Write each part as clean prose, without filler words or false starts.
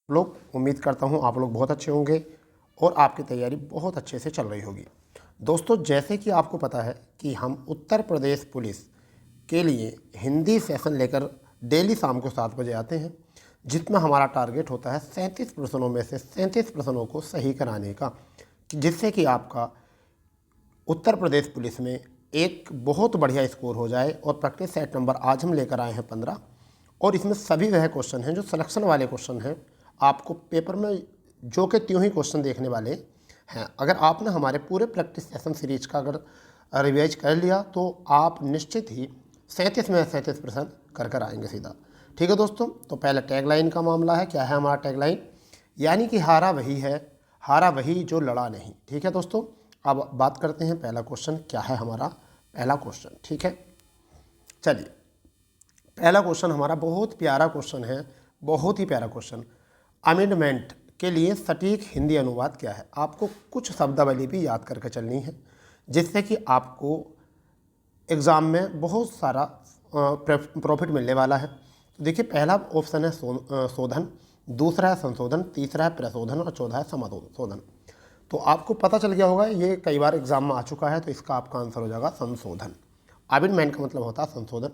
लोग उम्मीद करता हूँ आप लोग बहुत अच्छे होंगे और आपकी तैयारी बहुत अच्छे से चल रही होगी। दोस्तों, जैसे कि आपको पता है कि हम उत्तर प्रदेश पुलिस के लिए हिंदी सेशन लेकर डेली शाम को 7 बजे आते हैं, जिसमें हमारा टारगेट होता है 37 प्रश्नों में से 37 प्रश्नों को सही कराने का, जिससे कि आपका उत्तर प्रदेश पुलिस में एक बहुत बढ़िया स्कोर हो जाए। और प्रैक्टिस सेट नंबर आज हम लेकर आए हैं 15, और इसमें सभी वह क्वेश्चन हैं जो सिलेक्शन वाले क्वेश्चन हैं। आपको पेपर में जो कि त्यों ही क्वेश्चन देखने वाले हैं। अगर आपने हमारे पूरे प्रैक्टिस सेशन सीरीज का अगर रिवाइज कर लिया तो आप निश्चित ही 37 में 37 प्रश्न कर कर आएंगे सीधा। ठीक है दोस्तों, तो पहले टैगलाइन का मामला है। क्या है हमारा टैगलाइन? यानी कि हारा वही है, हारा वही जो लड़ा नहीं। ठीक है दोस्तों, अब बात करते हैं पहला क्वेश्चन क्या है हमारा पहला क्वेश्चन। ठीक है, चलिए पहला क्वेश्चन हमारा बहुत प्यारा क्वेश्चन है, बहुत ही प्यारा क्वेश्चन। अमेंडमेंट के लिए सटीक हिंदी अनुवाद क्या है? आपको कुछ शब्दावली भी याद करके चलनी है, जिससे कि आपको एग्ज़ाम में बहुत सारा प्रॉफिट मिलने वाला है। तो देखिए, पहला ऑप्शन है शोधन, दूसरा है संशोधन, तीसरा है प्रशोधन और चौथा है समाशोधन। तो आपको पता चल गया होगा, ये कई बार एग्जाम में आ चुका है, तो इसका आपका आंसर हो जाएगा संशोधन। अमेंडमेंट का मतलब होता है संशोधन।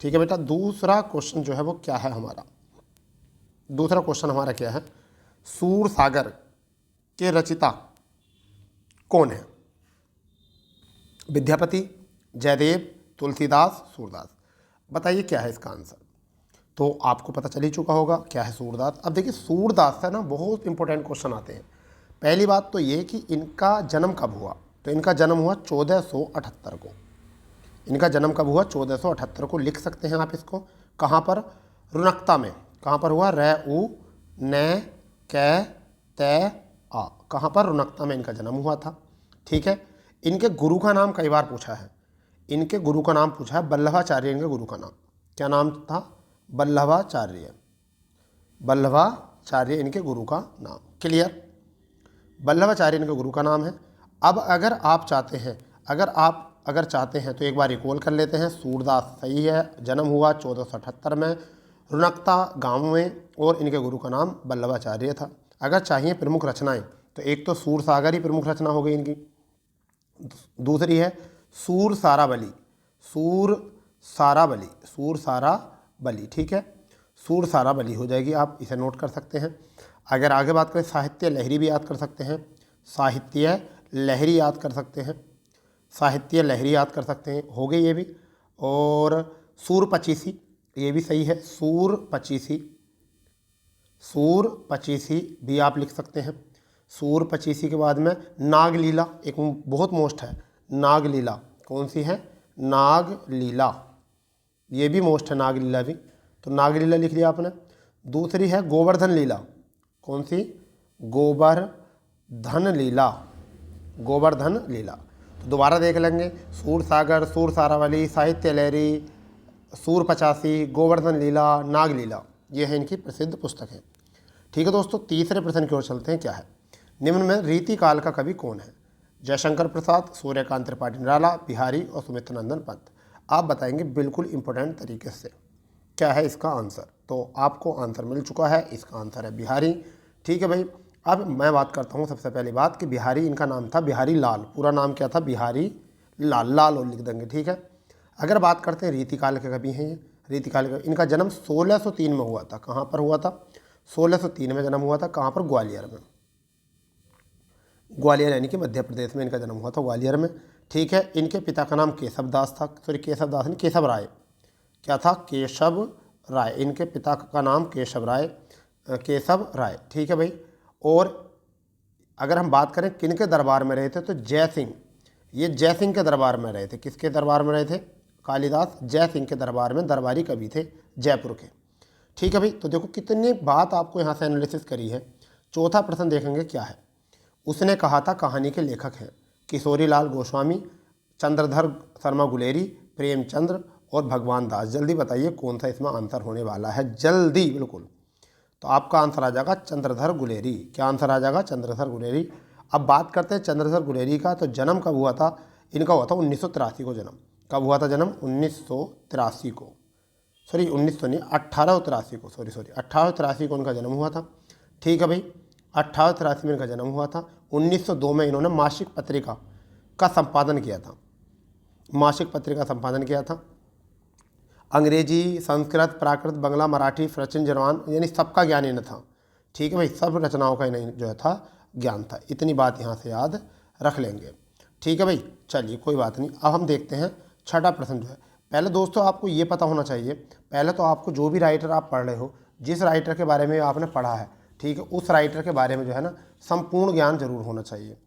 ठीक है बेटा, दूसरा क्वेश्चन जो है वो क्या है हमारा? दूसरा क्वेश्चन हमारा क्या है? सूरसागर के रचिता कौन है? विद्यापति, जयदेव, तुलसीदास, सूरदास। बताइए क्या है इसका आंसर? तो आपको पता चल ही चुका होगा क्या है सूरदास। अब देखिए, सूरदास से ना बहुत इंपॉर्टेंट क्वेश्चन आते हैं। पहली बात तो ये कि इनका जन्म कब हुआ? तो इनका जन्म हुआ 1478 को। इनका जन्म कब हुआ? 1478 को। लिख सकते हैं आप इसको। कहाँ पर? रुनकता में। कहाँ पर हुआ? र उ न क त आ। कहाँ पर? रुनकता में इनका जन्म हुआ था। ठीक है, इनके गुरु का नाम कई बार पूछा है। इनके गुरु का नाम पूछा है, वल्लभाचार्य इनके गुरु का नाम। क्या नाम था? वल्लभाचार्य। वल्लभाचार्य इनके गुरु का नाम। क्लियर? वल्लभाचार्य इनके गुरु का नाम है। अब अगर आप चाहते हैं, अगर चाहते हैं तो एक बार रिकॉल कर लेते हैं। सूरदास सही है, जन्म हुआ 1478 में, रुनकता गांव में, और इनके गुरु का नाम वल्लभाचार्य था। अगर चाहिए प्रमुख रचनाएं, तो एक तो सूरसागर ही प्रमुख रचना हो गई इनकी, दूसरी है सूरसारावली। सूरसारावली। ठीक है, सूरसारावली हो जाएगी, आप इसे नोट कर सकते हैं। अगर आगे बात करें, साहित्य लहरी भी याद कर सकते हैं। साहित्य लहरी याद कर सकते हैं। साहित्य लहरी याद कर सकते हैं, हो गई ये भी। और सूर पचीसी, ये भी सही है। सूर पचीसी भी आप लिख सकते हैं। सूर पचीसी के बाद में नागलीला, एक बहुत मोस्ट है। नागलीला कौन सी है? नागलीला, ये भी मोस्ट है नागलीला भी, तो नागलीला लिख लिया आपने। दूसरी है गोवर्धन लीला। कौन सी? गोवर्धन लीला। तो दोबारा देख लेंगे, सूरसागर, सूरसारावली, साहित्य लहरी, सूर पचासी, गोवर्धन लीला, नागलीला, ये है इनकी प्रसिद्ध पुस्तक है। ठीक है दोस्तों, तीसरे प्रश्न की ओर चलते हैं। क्या है? निम्न में रीतिकाल का कवि कौन है? जयशंकर प्रसाद, सूर्यकांत त्रिपाठी निराला, बिहारी और सुमित्र नंदन पंत। आप बताएंगे बिल्कुल इंपॉर्टेंट तरीके से क्या है इसका आंसर। तो आपको आंसर मिल चुका है, इसका आंसर है बिहारी। ठीक है भाई, अब मैं बात करता हूँ सबसे पहली बात कि बिहारी, इनका नाम था बिहारी लाल। पूरा नाम क्या था? बिहारी लाल। लाल और लिख देंगे। ठीक है, अगर बात करते हैं रीतिकाल के कवि हैं ये। रीतिकाल का इनका जन्म 1603 में हुआ था। कहाँ पर हुआ था? 1603 में जन्म हुआ था। कहाँ पर? ग्वालियर में। ग्वालियर यानी कि मध्य प्रदेश में इनका जन्म हुआ था, ग्वालियर में। ठीक है, इनके पिता का नाम केशवदास था। सॉरी, केशवदास नहीं, केशव राय। क्या था? केशव राय। इनके पिता का नाम केशव राय। ठीक है भाई। और अगर हम बात करें किनके दरबार में रहे थे, तो जय सिंह, ये जय सिंह के दरबार में रहे थे। किसके दरबार में रहे थे? कालिदास जय सिंह के दरबार में दरबारी कवि थे, जयपुर के। ठीक है भाई, तो देखो कितनी बात आपको यहाँ से एनालिसिस करी है। चौथा प्रश्न देखेंगे क्या है। उसने कहा था कहानी के लेखक हैं किशोरी लाल गोस्वामी, चंद्रधर शर्मा गुलेरी, प्रेमचंद्र और भगवान दास। जल्दी बताइए कौन सा इसमें आंसर होने वाला है, जल्दी बिल्कुल। तो आपका आंसर आ जाएगा चंद्रधर गुलेरी। क्या आंसर आ जाएगा? चंद्रधर गुलेरी। अब बात करते हैं चंद्रधर गुलेरी का। तो जन्म कब हुआ था? इनका हुआ था 1983 को जन्म। कब हुआ था जन्म? 1983 को। सॉरी 1900 नहीं, 1883 को। सॉरी 1883 को उनका जन्म हुआ था। ठीक है भाई। 1883 में इनका जन्म हुआ था। 1902 में इन्होंने मासिक पत्रिका का संपादन किया था, मासिक पत्रिका संपादन किया था। अंग्रेजी, संस्कृत, प्राकृत, बंगला, मराठी, फ्रेंच, जर्मन, यानी सबका ज्ञान इन्हें था। ठीक है भाई, सब रचनाओं का इन्हें जो है था ज्ञान था। इतनी बात यहाँ से याद रख लेंगे। ठीक है भाई, चलिए कोई बात नहीं। अब हम देखते हैं छठा प्रश्न जो है। पहले दोस्तों आपको ये पता होना चाहिए, पहले तो आपको जो भी राइटर आप पढ़ रहे हो, जिस राइटर के बारे में आपने पढ़ा है, ठीक है, उस राइटर के बारे में जो है ना संपूर्ण ज्ञान जरूर होना चाहिए।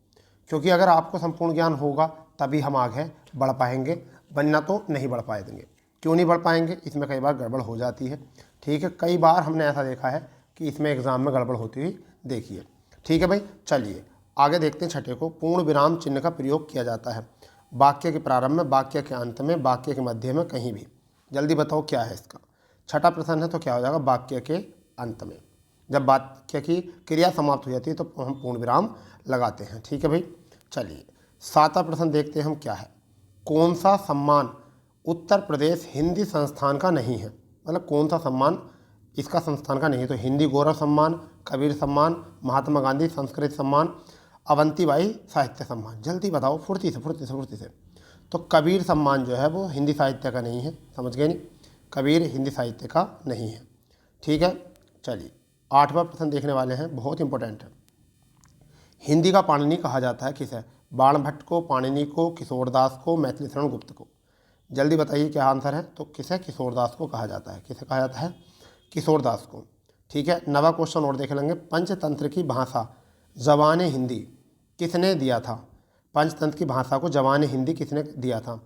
क्योंकि अगर आपको संपूर्ण ज्ञान होगा तभी हम आगे बढ़ पाएंगे, वरना तो नहीं बढ़ पाएंगे। क्यों नहीं बढ़ पाएंगे? इसमें कई बार गड़बड़ हो जाती है। ठीक है, कई बार हमने ऐसा देखा है कि इसमें एग्ज़ाम में गड़बड़ होती हुई देखी है। ठीक है भाई, चलिए आगे देखते हैं छठे को। पूर्ण विराम चिन्ह का प्रयोग किया जाता है वाक्य के प्रारंभ में, वाक्य के अंत में, वाक्य के मध्य में, कहीं भी। जल्दी बताओ क्या है इसका। छठा प्रश्न है तो क्या हो जाएगा? वाक्य के अंत में। जब वाक्य की क्रिया समाप्त हो जाती है तो हम पूर्ण विराम लगाते हैं। ठीक है भाई, चलिए सातवां प्रश्न देखते हैं हम क्या है। कौन सा सम्मान उत्तर प्रदेश हिंदी संस्थान का नहीं है? मतलब कौन सा सम्मान इसका संस्थान का नहीं है? तो हिंदी गौरव सम्मान, कबीर सम्मान, महात्मा गांधी संस्कृत सम्मान, अवंतीबाई साहित्य सम्मान। जल्दी बताओ, फुर्ती से फुर्ती से फुर्ती से। तो कबीर सम्मान जो है वो हिंदी साहित्य का नहीं है, समझ गए नहीं? कबीर हिंदी साहित्य का नहीं है। ठीक है, चलिए आठवां प्रश्न देखने वाले हैं, बहुत इंपॉर्टेंट है। हिंदी का पाणिनि कहा जाता है किसे? बाणभट्ट को, पाणिनि को, किशोरदास को, मैथिली शरण गुप्त को। जल्दी बताइए क्या आंसर है। तो किसे? किशोरदास को कहा जाता है। किसे कहा जाता है? किशोरदास को। ठीक है, नवा क्वेश्चन और देख लेंगे। पंचतंत्र की भाषा ज़बान हिंदी किसने दिया था? पंचतंत्र की भाषा को ज़बान हिंदी किसने दिया था?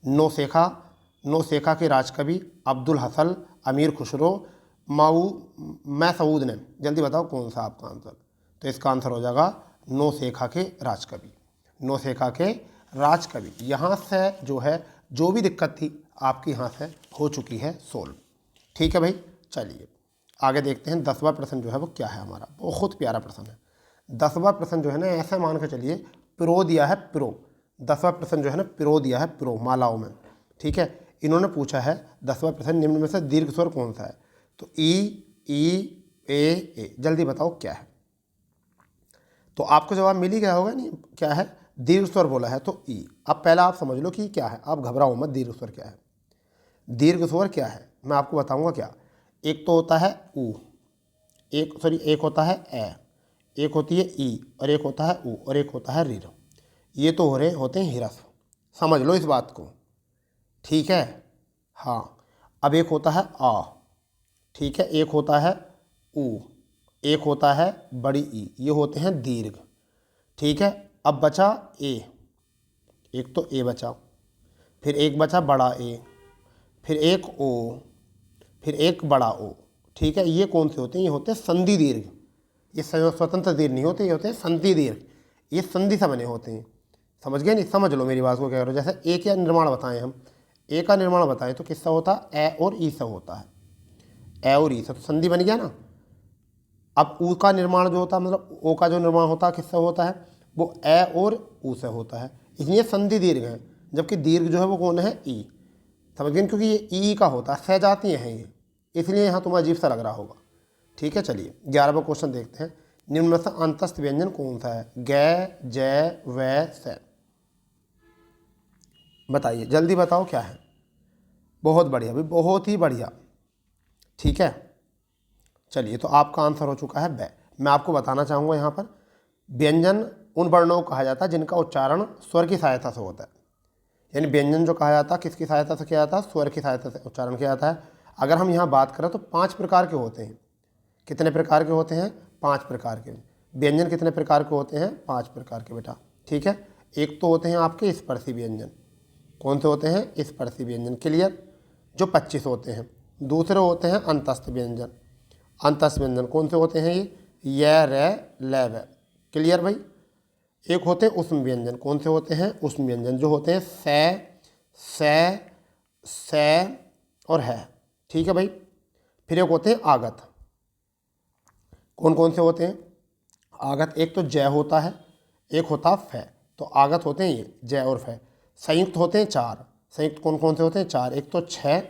नौशेखा के राजकवि अब्दुल हसन, अमीर खुसरो, मैसूद ने। जल्दी बताओ कौन सा आपका आंसर। तो इसका आंसर हो जाएगा नौशेखा के राजकवि। नौशेखा के राजकवि। यहाँ से जो है जो भी दिक्कत थी आपकी यहाँ से हो चुकी है सोल्व। ठीक है भाई, चलिए आगे देखते हैं। 10वां प्रश्न जो है वो क्या है हमारा, बहुत प्यारा प्रश्न है। 10वां प्रश्न जो है ना, ऐसा मान के चलिए प्रो दिया है, प्रो। 10वां प्रश्न जो है ना प्रो दिया है, प्रो मालाओं में। ठीक है, इन्होंने पूछा है 10वां प्रश्न, निम्न में से दीर्घ स्वर कौन सा है? तो ई ए। जल्दी बताओ क्या है। तो आपको जवाब मिल ही गया होगा नहीं, क्या है? दीर्घ स्वर बोला है तो ई। अब पहला आप समझ लो कि क्या है, आप घबराओ मत। दीर्घ स्वर क्या है? दीर्घ स्वर क्या है मैं आपको बताऊंगा क्या। एक तो होता है ऊ, एक होता है ए, एक होती है ई, और एक होता है ऊ, और एक होता है रीर। ये तो होते हैं हिरस्व, समझ लो इस बात को। ठीक है, हाँ। अब एक होता है आ, ठीक है, एक होता है ऊ, एक होता है बड़ी ई, ये होते हैं दीर्घ। ठीक है, अब बचा ए, एक तो ए बचा, फिर एक बचा बड़ा ए, फिर एक ओ, फिर एक बड़ा ओ। ठीक है, ये कौन से होते हैं? ये होते हैं संधि दीर्घ। ये स्वतंत्र दीर्घ नहीं होते, ये होते हैं संधि दीर्घ। ये संधि से बने होते हैं, समझ गए नहीं? समझ लो मेरी बात को क्या करो। जैसे ए का निर्माण बताएं हम, ए का निर्माण बताएं तो किससे होता है? ए और ई से होता है। ए और ई से तो संधि बन गया ना। अब ऊ का निर्माण जो होता है, मतलब ओ का जो निर्माण होता है किससे होता है? वो ए और ऊ से होता है, इसलिए संधि दीर्घ है। जबकि दीर्घ जो है वो कौन है? ई। समझ गए? क्योंकि ये ई का होता है, सहजातीय है ये, इसलिए यहाँ तुम्हें अजीब सा लग रहा होगा। ठीक है, चलिए 11वां क्वेश्चन देखते हैं। निम्न में से अंतस्थ व्यंजन कौन सा है? ग, जय, वै, से। बताइए, जल्दी बताओ क्या है। बहुत बढ़िया भाई, बहुत ही बढ़िया। ठीक है, चलिए तो आपका आंसर हो चुका है बै। मैं आपको बताना चाहूँगा यहाँ पर व्यंजन उन वर्णों को कहा जाता है जिनका उच्चारण स्वर की सहायता से होता है। यानी व्यंजन जो कहा जाता है किसकी सहायता से किया जाता है? स्वर की सहायता से उच्चारण किया जाता है। अगर हम यहाँ बात करें तो 5 प्रकार के होते हैं। कितने प्रकार के होते हैं? 5 प्रकार के। व्यंजन कितने प्रकार के होते हैं? 5 प्रकार के बेटा। ठीक है, एक तो होते हैं आपके स्पर्शी व्यंजन। कौन से होते हैं? स्पर्शी व्यंजन, क्लियर, जो 25 होते हैं। दूसरे होते हैं अंतस्थ व्यंजन। अंतस्थ व्यंजन कौन से होते हैं? ये रे, ले, वे, क्लियर भाई। एक होते हैं उष्म व्यंजन। कौन से होते हैं? उष्म व्यंजन, जो होते हैं से और है। ठीक है भाई। फिर एक होते हैं आगत। कौन कौन से होते हैं आगत? एक तो जय होता है, एक होता है फै। तो आगत होते हैं ये जय और फै। संयुक्त होते हैं 4। संयुक्त कौन कौन से होते हैं? 4। एक तो छः,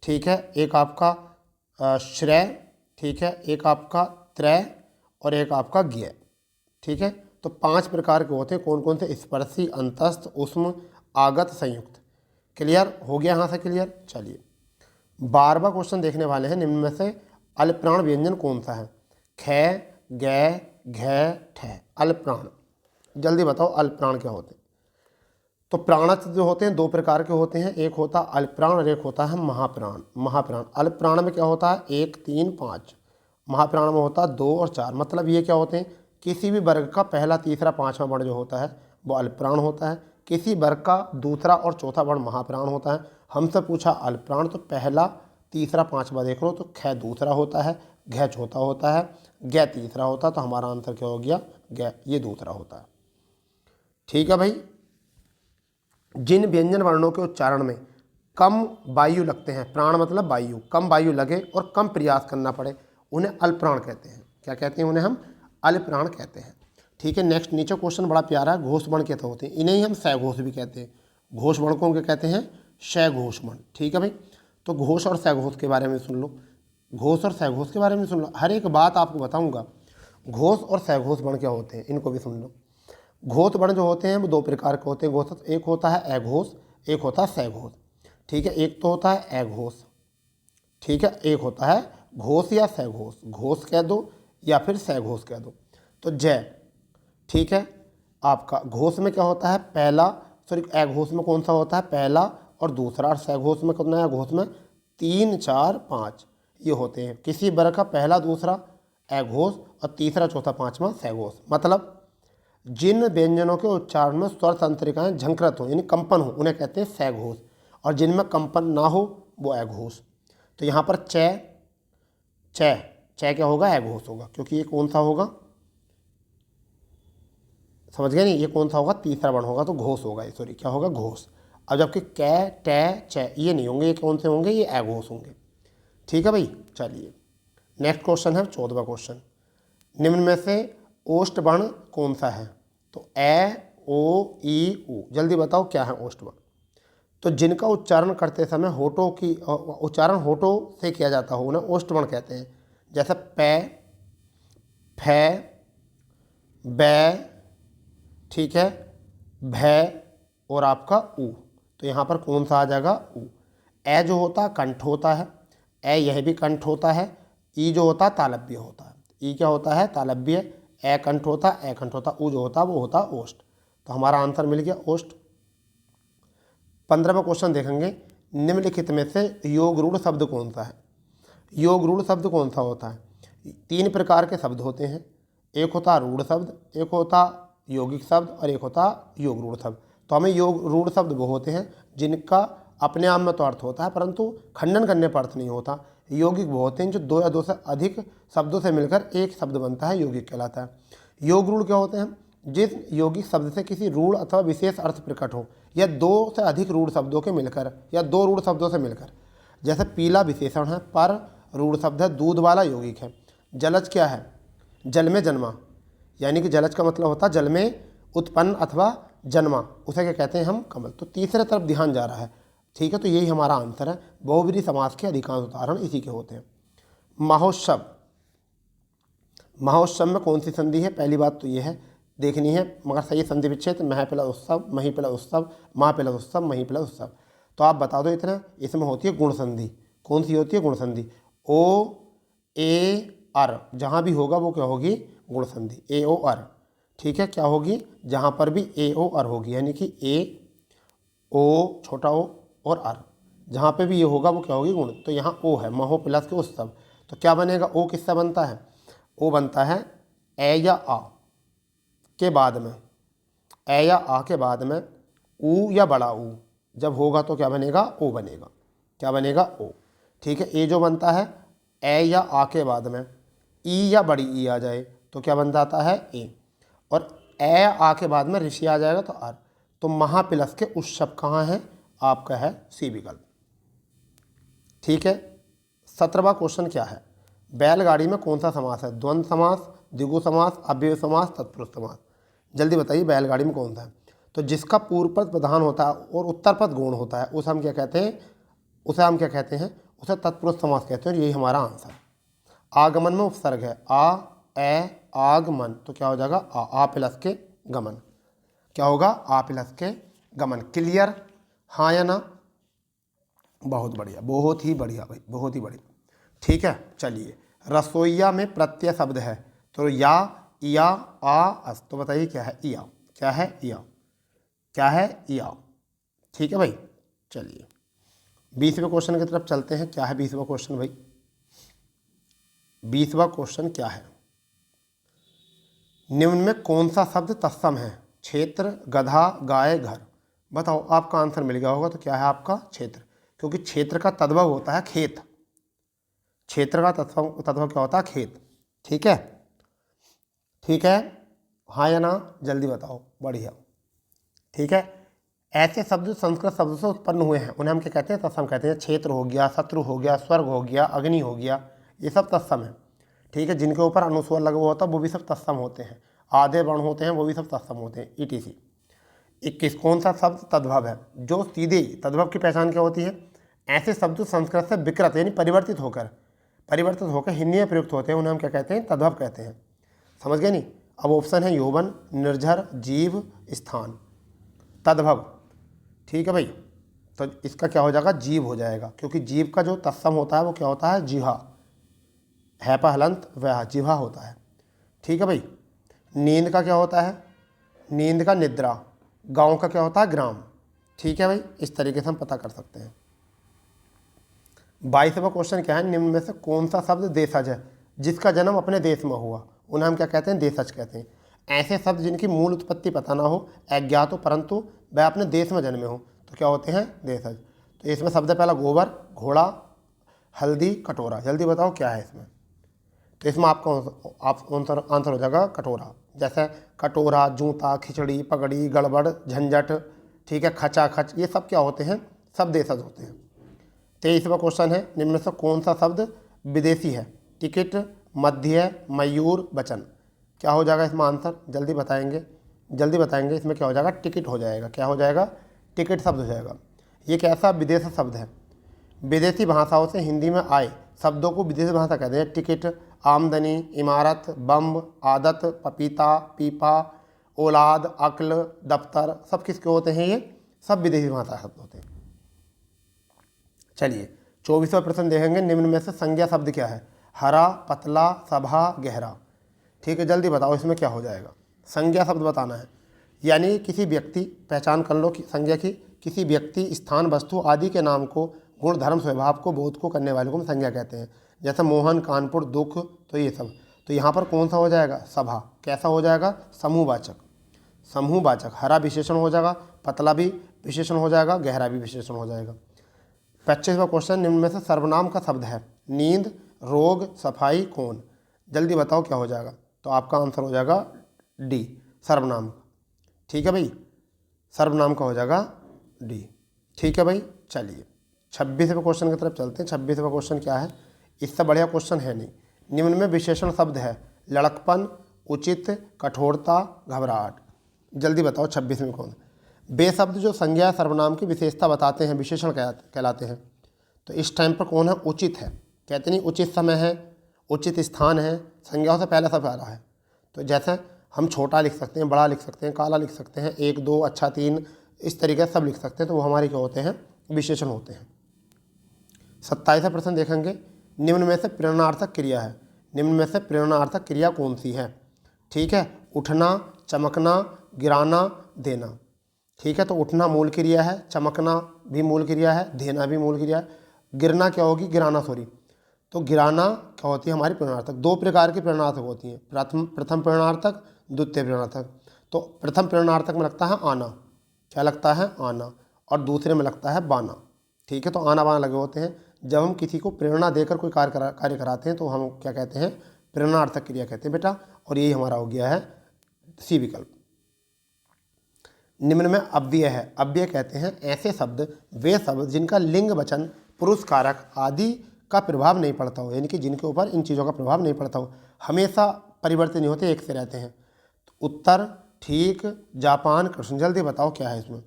ठीक है, एक आपका श्रेय, ठीक है, एक आपका त्रय, और एक आपका ज्ञ। ठीक है, तो 5 प्रकार के होते हैं। कौन कौन से? स्पर्शी, अंतस्थ, उष्म, आगत, संयुक्त। क्लियर हो गया? यहाँ से क्लियर। चलिए 12वां क्वेश्चन देखने वाले हैं। निम्न में से अल्पप्राण व्यंजन कौन सा है? ख, ग, घ, ठ। अल्पप्राण, जल्दी बताओ अल्पप्राण क्या होते हैं? तो प्राणस्थ जो होते हैं 2 प्रकार के होते हैं, एक होता है अल्पप्राण और एक होता है महाप्राण। महाप्राण, अल्पप्राण में क्या होता है? 1, 3, 5। महाप्राण में होता है 2 और 4। मतलब ये क्या होते हैं? किसी भी वर्ग का पहला, तीसरा, पांचवा वर्ण जो होता है वो अल्पप्राण होता है। किसी वर्ग का दूसरा और चौथा वर्ण महाप्राण होता है। हमसे पूछा अल्पप्राण, तो पहला, तीसरा, पांचवा देख लो तो ख दूसरा होता है, घ चौथा होता है, ग तीसरा होता है। तो हमारा आंसर क्या हो गया? ग, ये दूसरा होता है। ठीक है भाई। जिन व्यंजन वर्णों के उच्चारण में कम वायु लगते हैं, प्राण मतलब वायु, कम वायु लगे और कम प्रयास करना पड़े, उन्हें अल्पप्राण कहते हैं। क्या कहते हैं? उन्हें हम अल्पप्राण कहते हैं। ठीक है, नेक्स्ट नीचे क्वेश्चन बड़ा प्यारा है। घोष वर्ण कहते होते हैं, इन्हें ही हम सघोष भी कहते हैं। घोष वर्ण को क्या कहते हैं? सघोष वर्ण। ठीक है भाई, तो घोष और सघोष के बारे में सुन लो। घोष और सघोष के बारे में सुन लो, हर एक बात आपको बताऊंगा। घोष और सघोष वर्ण क्या होते हैं इनको भी सुन लो। घोष वर्ण जो होते हैं वो 2 प्रकार के होते हैं घोष। एक होता है अघोष, एक होता है सघोष। ठीक है, एक तो होता है अघोष, ठीक है, एक होता है घोष या सघोष। घोष कह दो या फिर सघोष कह दो। तो जय, ठीक है, आपका घोष में क्या होता है? पहला, सॉरी अघोष में कौन सा होता है? पहला और दूसरा। और सघोष में कितना है? घोष में 3, 4, 5 ये होते हैं। किसी वर्ग का पहला, दूसरा अघोष और तीसरा, चौथा, पांचवा सघोष। मतलब जिन व्यंजनों के उच्चारण में स्वर तंत्रिकाएं झंकृत हो यानी कंपन हो उन्हें कहते हैं सघोष, और जिनमें कंपन ना हो वो अघोष। तो यहाँ पर च, च क्या होगा? अघोष होगा, क्योंकि ये कौन सा होगा? समझ गए नहीं? ये कौन सा होगा? तीसरा वर्ण होगा, तो घोष होगा ये, सॉरी क्या होगा? घोष। अब जबकि क, ट, च ये नहीं होंगे, ये कौन से होंगे? ये अघोष होंगे। ठीक है भाई। चलिए नेक्स्ट क्वेश्चन है 14वां क्वेश्चन। निम्न में से ओष्ठ वर्ण कौन सा है? तो ए, ओ, ई, उ। जल्दी बताओ क्या है ओष्ठ वर्ण? तो जिनका उच्चारण करते समय होठों की उच्चारण होठों से किया जाता हो उन्हें ओष्ठ वर्ण कहते हैं। जैसे पै, फै, बै, ठीक है, भै और आपका उ। तो यहाँ पर कौन सा आ जाएगा? उ। ए जो होता है कंठ होता है, ए यह भी कंठ होता है। ई जो होता है तालव्य होता है। ई क्या होता है? तालव्य। ए कंठ होता है, ए कंठ होता है। उ जो होता है वो होता है ओष्ठ। तो हमारा आंसर मिल गया ओष्ठ। 15वां क्वेश्चन देखेंगे। निम्नलिखित में से योग रूढ़ शब्द कौन सा है? योग रूढ़ शब्द कौन सा होता है? 3 प्रकार के शब्द होते हैं। एक होता रूढ़ शब्द, एक होता यौगिक शब्द और एक होता योग रूढ़ शब्द। तो हमें योग रूढ़ शब्द वो होते हैं जिनका अपने आप में तो अर्थ होता है परंतु खंडन करने पर अर्थ नहीं होता। यौगिक वो होते हैं जो 2 या 2 से अधिक शब्दों से मिलकर एक शब्द बनता है, यौगिक कहलाता है। योग रूढ़ क्या होते हैं? जिस यौगिक शब्द से किसी रूढ़ अथवा विशेष अर्थ प्रकट हो, या 2 से अधिक रूढ़ शब्दों के मिलकर, या 2 रूढ़ शब्दों से मिलकर। जैसे पीला विशेषण है, पर रूढ़ शब्द है, दूध वाला यौगिक है। जलज क्या है? जल में जन्मा, यानी कि जलज का मतलब होता है जल में उत्पन्न अथवा जन्मा, उसे क्या कहते हैं हम? कमल। तो तीसरे तरफ ध्यान जा रहा है। ठीक है, तो यही हमारा आंसर है। बहुब्रीहि समास के अधिकांश उदाहरण इसी के होते हैं। महोत्सव, महोत्सव में कौन सी संधि है? पहली बात तो ये है देखनी है, मगर सही संधि विच्छेद मह प्लस उत्सव, मही प्लस उत्सव, माह प्लस उत्सव, मही प्लस उत्सव। तो आप बता दो इतना। इसमें होती है गुण संधि। कौन सी होती है? गुण संधि। ओ, ए, अर जहाँ भी होगा वो क्या होगी? गुण संधि। ए, ओ, अर। ठीक है, क्या होगी? जहाँ पर भी ए, ओ, अर होगी, यानी कि ए, ओ, छोटा ओ और अर, जहाँ पे भी ये होगा वो क्या होगी? गुण। तो यहाँ ओ है, महो प्लस के उत्सव। तो क्या बनेगा? ओ किससे बनता है? ओ बनता है ए या आ के बाद में, ए या आ के बाद में ऊ या बड़ा ऊ जब होगा तो क्या बनेगा? ओ बनेगा। क्या बनेगा? ओ। ठीक है, ए जो बनता है ए या आ के बाद में ई या बड़ी ई आ जाए तो क्या बन जाता है? ए। और ए आ के बाद में ऋषि आ जाएगा तो आर। तो महा प्लस के उत्सव कहाँ है? आपका है सी विकल्प। ठीक है, 17वां क्वेश्चन क्या है? बैलगाड़ी में कौन सा समास है? द्वंद्व समास, द्विगु समास, अव्यय समास, तत्पुरुष समास। जल्दी बताइए बैलगाड़ी में कौन सा है? तो जिसका पूर्व पद प्रधान होता है और उत्तर पद गौण होता है उसे हम क्या कहते हैं? उसे तत्पुरुष समास कहते हैं। यही हमारा आंसर। आगमन में उपसर्ग है आ, ए आगमन, तो क्या हो जाएगा आ प्लस के गमन, क्या होगा आ प्लस के गमन। क्लियर, हाँ या ना? बहुत बढ़िया, बहुत ही बढ़िया भाई, बहुत ही बढ़िया। ठीक है, चलिए रसोईया में प्रत्यय शब्द है, तो या, इया, आ, अस, तो बताइए क्या है? इया। क्या है? इया। क्या है? इया। ठीक है भाई, चलिए 20वें क्वेश्चन की तरफ चलते हैं। क्या है 20वां क्वेश्चन भाई? 20वां क्वेश्चन क्या है? निम्न में कौन सा शब्द तत्सम है? क्षेत्र, गधा, गाय, घर। बताओ, आपका आंसर मिल गया होगा। तो क्या है आपका? क्षेत्र, क्योंकि क्षेत्र का तद्भव होता है खेत। क्षेत्र का तद्भव क्या होता है? खेत। ठीक है, ठीक है, हाँ या ना? जल्दी बताओ, बढ़िया। ठीक है, ऐसे शब्द जो संस्कृत शब्द से उत्पन्न हुए हैं उन्हें हम क्या कहते हैं? तत्सम कहते हैं। क्षेत्र हो गया, शत्रु हो गया, स्वर्ग हो गया, अग्नि हो गया, ये सब तत्सम है। ठीक है, जिनके ऊपर अनुस्वर लगा हुआ होता है वो भी सब तत्सम होते हैं। आधे वर्ण होते हैं वो भी सब तत्सम होते हैं। ETC 21 कौन सा शब्द तद्भव है? जो सीधे तद्भव की पहचान क्या होती है? ऐसे शब्द जो संस्कृत से विकृत यानी परिवर्तित होकर हिंदी में प्रयुक्त होते हैं उन्हें हम क्या कहते हैं? तद्भव कहते हैं। समझ गए नहीं? अब ऑप्शन है यौवन, निर्झर, जीव, स्थान, तद्भव। ठीक है भाई, तो इसका क्या हो जाएगा? जीव हो जाएगा, क्योंकि जीव का जो तत्सम होता है वो क्या होता है? जिहा, हैपा हलंत वह, जिहा होता है। ठीक है भाई, नींद का क्या होता है? नींद का निद्रा। गांव का क्या होता है? ग्राम। ठीक है भाई, इस तरीके से हम पता कर सकते हैं। 22वां क्वेश्चन क्या है? निम्न में से कौन सा शब्द देशज है? जिसका जन्म अपने देश में हुआ उन्हें हम क्या कहते हैं? देशज कहते हैं। ऐसे शब्द जिनकी मूल उत्पत्ति पता ना हो, अज्ञात हो, परंतु वह अपने देश में जन्मे हो, तो क्या होते हैं? देशज। तो इसमें शब्द पहला गोबर, घोड़ा, हल्दी, कटोरा। जल्दी बताओ क्या है इसमें? तो इसमें आपका आंसर हो जाएगा कटोरा। जैसे कटोरा, जूता, खिचड़ी, पगड़ी, गड़बड़, झंझट, ठीक है, खचाखच, ये सब क्या होते हैं? सब देशज होते हैं। 23वां क्वेश्चन है, निम्न में से कौन सा शब्द विदेशी है? टिकट, मध्य, मयूर, वचन। क्या हो जाएगा इसमें आंसर? जल्दी बताएंगे। इसमें क्या हो जाएगा? टिकट हो जाएगा। क्या हो जाएगा? टिकट शब्द हो जाएगा। ये कैसा विदेश शब्द है? विदेशी भाषाओं से हिंदी में आए शब्दों को विदेशी भाषा कहते हैं। टिकट, आमदनी, इमारत, बम, आदत, पपीता, पीपा, औलाद, अक्ल, दफ्तर, सब किसके होते हैं? ये सब विदेशी भाषा शब्द होते हैं। चलिए 24वां प्रश्न देखेंगे। निम्न में से संज्ञा शब्द क्या है? हरा, पतला, सभा, गहरा। ठीक है, जल्दी बताओ इसमें क्या हो जाएगा? संज्ञा शब्द बताना है, यानी किसी व्यक्ति, पहचान कर लो कि संज्ञा की, किसी व्यक्ति, स्थान, वस्तु आदि के नाम को, गुण, धर्म, स्वभाव को, बोध को करने वाले को हम संज्ञा कहते हैं। जैसे मोहन, कानपुर, दुख, तो ये सब। तो यहाँ पर कौन सा हो जाएगा? सभा। कैसा हो जाएगा? समूहवाचक। हरा विशेषण हो जाएगा, पतला भी विशेषण हो जाएगा, गहरा भी विशेषण हो जाएगा। 25वां क्वेश्चन, निम्न में से सर्वनाम का शब्द है? नींद, रोग, सफाई, कौन। जल्दी बताओ क्या हो जाएगा? तो आपका आंसर हो जाएगा डी, सर्वनाम। ठीक है भाई, सर्वनाम का हो जाएगा डी। ठीक है भाई, चलिए 26वें क्वेश्चन की तरफ चलते हैं। 26वां क्वेश्चन क्या है? इससे बढ़िया क्वेश्चन है नहीं। निम्न में विशेषण शब्द है? लड़कपन, उचित, कठोरता, घबराहट। जल्दी बताओ 26 में कौन? वे शब्द जो संज्ञा सर्वनाम की विशेषता बताते हैं विशेषण कहलाते हैं। तो इस टाइम पर कौन है? उचित है। कहते नहीं उचित समय है, उचित स्थान है, संज्ञाओं से पहले सब आ रहा है। तो जैसे हम छोटा लिख सकते हैं, बड़ा लिख सकते हैं, काला लिख सकते हैं, 1, 2, अच्छा, 3, इस तरीके से सब लिख सकते हैं। तो वो हमारे क्या होते हैं? विशेषण होते हैं। 27वां प्रश्न देखेंगे। निम्न में से प्रेरणार्थक क्रिया है? निम्न में से प्रेरणार्थक क्रिया कौन सी है? ठीक है, उठना, चमकना, गिराना, देना। ठीक है, तो उठना मूल क्रिया है, चमकना भी मूल क्रिया है, देना भी मूल क्रिया है। गिरना क्या होगी? गिराना, सॉरी। तो गिराना क्या होती है? हमारी प्रेरणार्थक। 2 प्रकार की प्रेरणार्थक होती हैं, प्रथम प्रेरणार्थक, द्वितीय प्रेरणार्थक। तो प्रथम प्रेरणार्थक में लगता है आना। क्या लगता है? आना। और दूसरे में लगता है बाना। ठीक है, तो आना बाना लगे होते हैं। जब हम किसी को प्रेरणा देकर कोई कार्य कराते हैं तो हम क्या कहते हैं? प्रेरणार्थक क्रिया कहते हैं बेटा। और यही हमारा हो गया है सी विकल्प। निम्न में अव्यय है? अव्यय कहते हैं ऐसे शब्द, वे शब्द जिनका लिंग, वचन, पुरुष कारक आदि का प्रभाव नहीं पड़ता हो, यानी कि जिनके ऊपर इन चीज़ों का प्रभाव नहीं पड़ता हो, हमेशा परिवर्तन नहीं होते, एक से रहते हैं। तो उत्तर, ठीक, जापान, कृष्ण। जल्दी बताओ क्या है इसमें?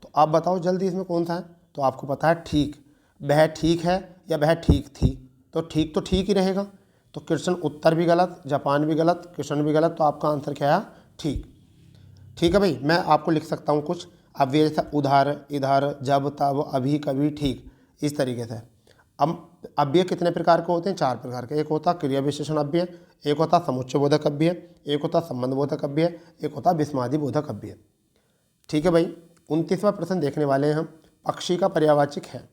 तो आप बताओ जल्दी इसमें कौन सा है? तो आपको पता है ठीक। वह ठीक है या वह ठीक थी, तो ठीक ही रहेगा। तो कृष्ण उत्तर भी गलत, जापान भी गलत, कृष्ण भी गलत, तो आपका आंसर क्या है? ठीक। ठीक है भाई, मैं आपको लिख सकता हूँ कुछ अव्यय जैसा उधर, इधर, जब, तब, अभी, कभी, ठीक, इस तरीके से। अब अव्यय कितने प्रकार के होते हैं? 4 प्रकार के। एक होता क्रिया विशेषण अव्यय, एक होता समुच्चय बोधक अव्यय, एक होता संबंध बोधक अव्यय, एक होता विस्मादि बोधक अव्यय। ठीक है भाई, 29वां प्रश्न देखने वाले हैं हम। पक्षी का पर्यायवाचक है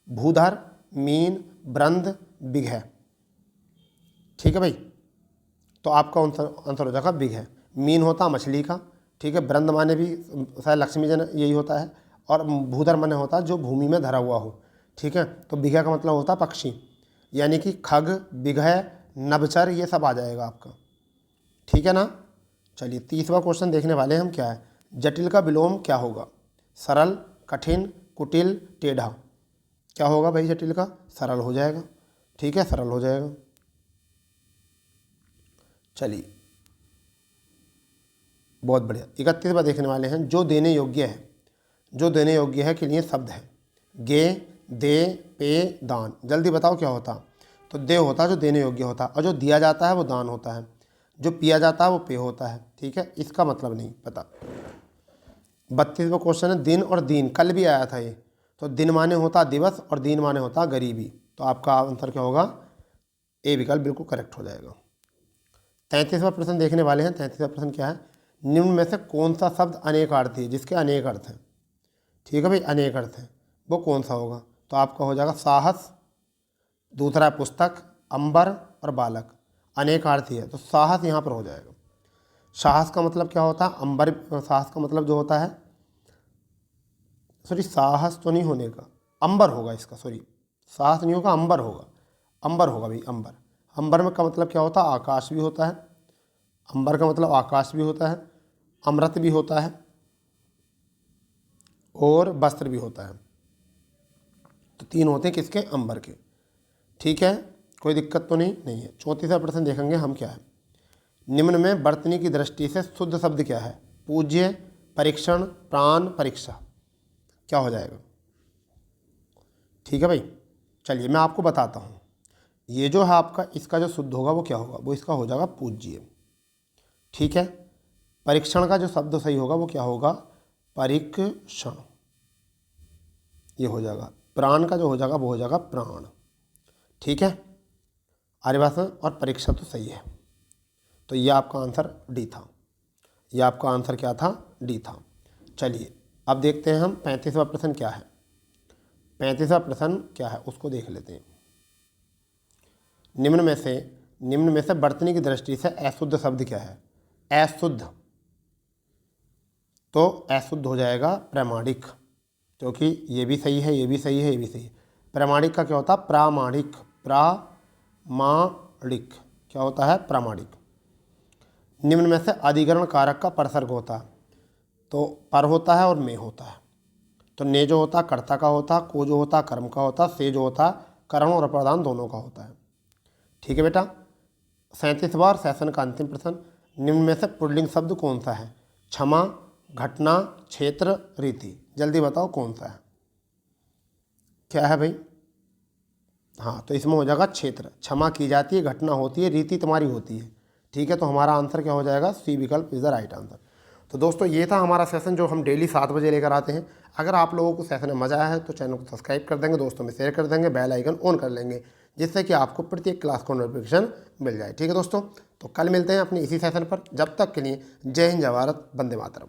भूधर, मीन, ब्रंद, बिघ। ठीक है भाई, तो आपका आंसर हो जाएगा बिघ। मीन होता मछली का, ठीक है, ब्रंद माने भी शायद लक्ष्मी जन यही होता है, और भूधर माने होता है जो भूमि में धरा हुआ हो। ठीक है, तो बिघा का मतलब होता है पक्षी, यानी कि खग, बिघ, नभचर, ये सब आ जाएगा आपका। ठीक है ना। चलिए 30वां क्वेश्चन देखने वाले हम। क्या है? जटिल का विलोम क्या होगा? सरल, कठिन, कुटिल, टेढ़ा। क्या होगा भाई जटिल का? सरल हो जाएगा। ठीक है, सरल हो जाएगा। चलिए बहुत बढ़िया। 31वां देखने वाले हैं। जो देने योग्य है, जो देने योग्य है के लिए शब्द है गे, दे, पे, दान। जल्दी बताओ क्या होता? तो दे होता है जो देने योग्य होता है, और जो दिया जाता है वो दान होता है, जो पिया जाता है वो पे होता है। ठीक है, इसका मतलब नहीं पता। 32वां क्वेश्चन है। दिन और दीन, कल भी आया था ये। तो दिन माने होता दिवस और दीन माने होता गरीबी। तो आपका आंसर क्या होगा? ए विकल्प बिल्कुल करेक्ट हो जाएगा। 33वां प्रश्न देखने वाले हैं। 33वां प्रश्न क्या है? निम्न में से कौन सा शब्द अनेकार्थी है, जिसके अनेक अर्थ हैं? ठीक है भाई, अनेक अर्थ हैं, वो कौन सा होगा? तो आपका हो जाएगा साहस, दूसरा है पुस्तक, अंबर और बालक। अनेकार्थी है तो साहस यहाँ पर हो जाएगा। साहस का मतलब क्या होता है? अंबर। साहस का मतलब जो होता है, सॉरी साहस तो नहीं होने का, अंबर होगा इसका, सॉरी साहस नहीं होगा, अंबर होगा। अंबर होगा भाई, अंबर। अंबर में का मतलब क्या होता है? आकाश भी होता है। अंबर का मतलब आकाश भी होता है, अमृत भी होता है, और वस्त्र भी होता है। तो 3 होते हैं किसके? अंबर के। ठीक है, कोई दिक्कत तो नहीं है। 34वां प्रश्न देखेंगे हम। क्या है? निम्न में वर्तनी की दृष्टि से शुद्ध शब्द क्या है? पूज्य, परीक्षण, प्राण, परीक्षा। क्या हो जाएगा? ठीक है भाई, चलिए मैं आपको बताता हूँ। ये जो है आपका, इसका जो शुद्ध होगा वो क्या होगा? वो इसका हो जाएगा पूज्य। ठीक है, परीक्षण का जो शब्द सही होगा वो क्या होगा? परीक्षण, ये हो जाएगा। प्राण का जो हो जाएगा वो हो जाएगा प्राण। ठीक है, आर्यभाषा और परीक्षा तो सही है। तो ये आपका आंसर डी था। ये आपका आंसर क्या था? डी था। चलिए अब देखते हैं हम 35वां प्रश्न क्या है। 35वां प्रश्न क्या है उसको देख लेते हैं। निम्न में से वर्तनी की दृष्टि से अशुद्ध शब्द क्या है? अशुद्ध, तो अशुद्ध हो जाएगा प्रामाणिक, क्योंकि ये भी सही है, ये भी सही है, ये भी सही है। प्रामाणिक का क्या होता है? प्रामाणिक, प्रामाणिक क्या होता है? प्रामाणिक। निम्न में से अधिकरण कारक का परसर्ग होता है, तो पर होता है और में होता है। तो ने जो होता है कर्ता का होता है, को जो होता है कर्म का होता है, से जो होता है करण और अप्रधान दोनों का होता है। ठीक है बेटा। 37वां और सेशन का अंतिम प्रश्न। निम्न में से पुल्लिंग शब्द कौन सा है? क्षमा, घटना, क्षेत्र, रीति। जल्दी बताओ कौन सा है? क्या है भाई? हाँ, तो इसमें हो जाएगा क्षेत्र। क्षमा की जाती है, घटना होती है, रीति तुम्हारी होती है। ठीक है, तो हमारा आंसर क्या हो जाएगा? सी विकल्प इज द राइट आंसर। तो दोस्तों ये था हमारा सेशन जो हम डेली 7 बजे लेकर आते हैं। अगर आप लोगों को सेशन में मज़ा आया है तो चैनल को सब्सक्राइब कर देंगे, दोस्तों में शेयर कर देंगे, बेल आइकन ऑन कर लेंगे, जिससे कि आपको प्रत्येक क्लास को नोटिफिकेशन मिल जाए। ठीक है दोस्तों, तो कल मिलते हैं अपने इसी सेशन पर। जब तक के लिए जय हिंद, जय भारत, वंदे मातरम।